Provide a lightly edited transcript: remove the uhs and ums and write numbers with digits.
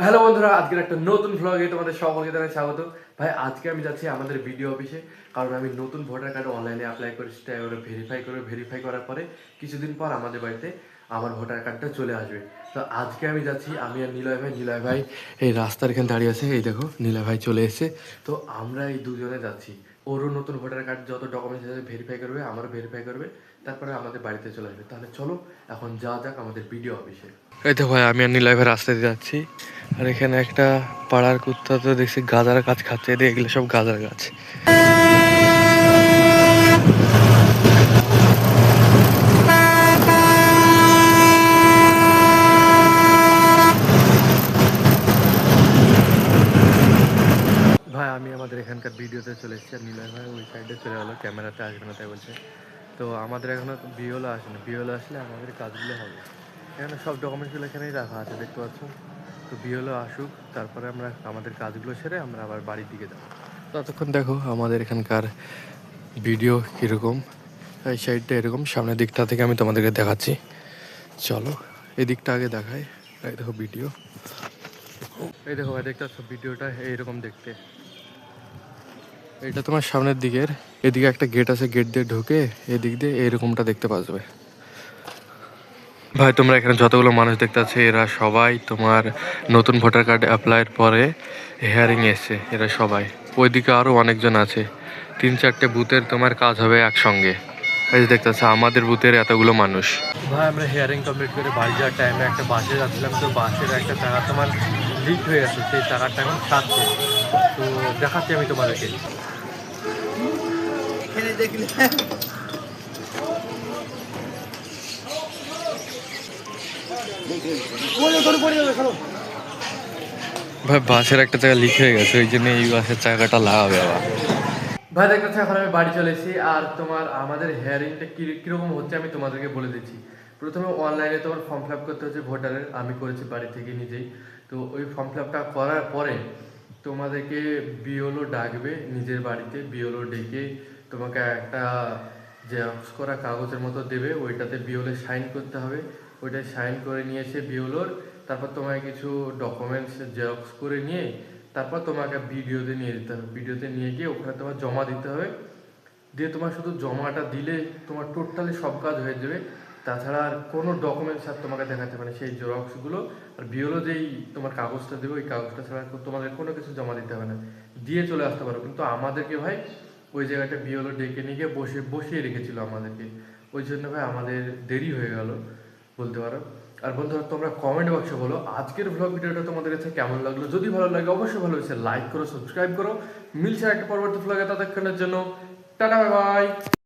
Hello বন্ধুরা, আজকের একটা নতুন ভ্লগে তোমাদের সকলকে জানাই স্বাগত। ভাই আজকে আমি যাচ্ছি আমাদের ভিডিও অফিসে, কারণ আমি নতুন ভোটার কার্ড অনলাইনে অ্যাপ্লাই করেছি। তাই ওরা ভেরিফাই করার পরে কিছুদিন পর আমাদের বাড়িতে আমার ভোটার কার্ডটা চলে আসবে। তো আজকে আমি যাচ্ছি, আমি আর নিলয় ভাই এই রাস্তার এখানে দাঁড়িয়ে আছে। এই দেখো নিলয় ভাই চলে এসেছে। তো আমরা এই দুজনে যাচ্ছি। ওরও নতুন ভোটার কার্ড যত ডকুমেন্টস আছে ভেরিফাই করবে, আমারও ভেরিফাই করবে, তারপরে আমাদের বাড়িতে চলে আসবে। তাহলে চলো এখন যাওয়া যাক আমাদের ভিডিও অফিসে। এই তো ভাই আমি আর নিলয় ভাই রাস্তায় যাচ্ছি। আর এখানে একটা পাড়ার কুত্তা তো দেখছি গাঁজার গাছ খাচ্ছে। এগুলো সব গাঁজার গাছ। ভাই আমি আমাদের এখানকার ভিডিওতে চলে এসেছি, আর নিলয় ভাই ওই সাইডে চলে গেলো, ক্যামেরাতে আসবে না তাই বলছে। তো আমাদের এখনো বিওলো আসেনি, বিওলো আসলে আমাদের কাজগুলো হবে। এখানে সব ডকুমেন্টসগুলো এখানেই রাখা আছে, দেখতে পাচ্ছ। তো বিওলো আসুক, তারপরে আমরা আমাদের কাজগুলো সেরে আমরা আবার বাড়ির দিকে যাবো। ততক্ষণ দেখো আমাদের এখানকার ভিডিও কীরকম। এই সাইডটা এরকম, সামনের দিকটা থেকে আমি তোমাদেরকে দেখাচ্ছি। চলো এই দিকটা আগে দেখাই। এই দেখো ভিডিও, এই দেখো ভাই দেখতে পাচ্ছ ভিডিওটা এইরকম দেখতে। এটা তোমার সামনের দিকের, এদিকে একটা গেট আছে, গেট দিয়ে ঢুকে এদিক দিয়ে এইরকমটা দেখতে পাচ্বে। ভাই তোমরা এখানে যতগুলো মানুষ দেখতে পাচ্ছ, এরা সবাই তোমার নতুন ভোটার কার্ড অ্যাপ্লাইয়ের পরে হিয়ারিং এসছে। এরা সবাই, ওইদিকে আরও অনেকজন আছে। 3-4টে বুথের তোমার কাজ হবে একসঙ্গে। এই যে দেখতে পাচ্ছ আমাদের বুথের এতগুলো মানুষ। ভাই আমরা হিয়ারিং কমপ্লিট করে বাড়ি যাওয়ার টাইমে একটা বাসে যাচ্ছিলাম। তো বাসের একটা টাকা তোমার লিক হয়ে গেছে, সেই টাকাটা এখন সারছে। তো দেখাচ্ছি আমি তোমাদেরকে। ভাই বাসের একটা জায়গা লিক হয়ে গেছে, ওই জন্য এই বাসের জায়গাটা লাগাবে আবার। ভাই দেখতে এখন আমি বাড়ি চলে এসেছি। আর তোমার আমাদের হেয়ারিংটা কীরকম হচ্ছে আমি তোমাদেরকে বলে দিচ্ছি। প্রথমে অনলাইনে তোমার ফর্ম ফিল আপ করতে হচ্ছে ভোটারের, আমি করেছি বাড়ি থেকে নিজেই। তো ওই ফর্ম ফিল আপটা করার পরে তোমাদেরকে বিওলো ডাকবে নিজের বাড়িতে। বিওলো ডেকে তোমাকে একটা জেরক্স করা কাগজের মতো দেবে, ওইটাতে বিওলে সাইন করতে হবে। ওইটাই সাইন করে নিয়ে এসে বিওলোর, তারপর তোমাকে কিছু ডকুমেন্টস জেরক্স করে নিয়ে তারপর তোমাকে ভিডিওতে নিয়ে যেতে হবে। ভিডিওতে নিয়ে গিয়ে ওখানে তোমার জমা দিতে হবে। দিয়ে তোমার শুধু জমাটা দিলে তোমার টোটালি সব কাজ হয়ে যাবে। তাছাড়া আর কোনো ডকুমেন্টস আর তোমাকে দেখাতে পারে সেই জেরক্সগুলো। আর বিওলো যেই তোমার কাগজটা দেবে, ওই কাগজটা ছাড়া তোমাদের কোনো কিছু জমা দিতে হবে না, দিয়ে চলে আসতে পারো। কিন্তু আমাদেরকে ভাই ওই জায়গাটা বিওলো ডেকে নিয়ে গিয়ে বসিয়ে রেখেছিল আমাদেরকে। ওই জন্য ভাই আমাদের দেরি হয়ে গেল বলতে পারো। আর বন্ধুরা তোমরা কমেন্ট বক্সে বলো আজকের ভ্লগ ভিডিওটা তোমাদের কাছে কেমন লাগলো। যদি ভালো লাগে অবশ্যই ভালো হয়েছে লাইক করো, সাবস্ক্রাইব করো। মিলছে একটা পরবর্তী ভ্লগে, ততক্ষণের জন্য টাটা বাই বাই।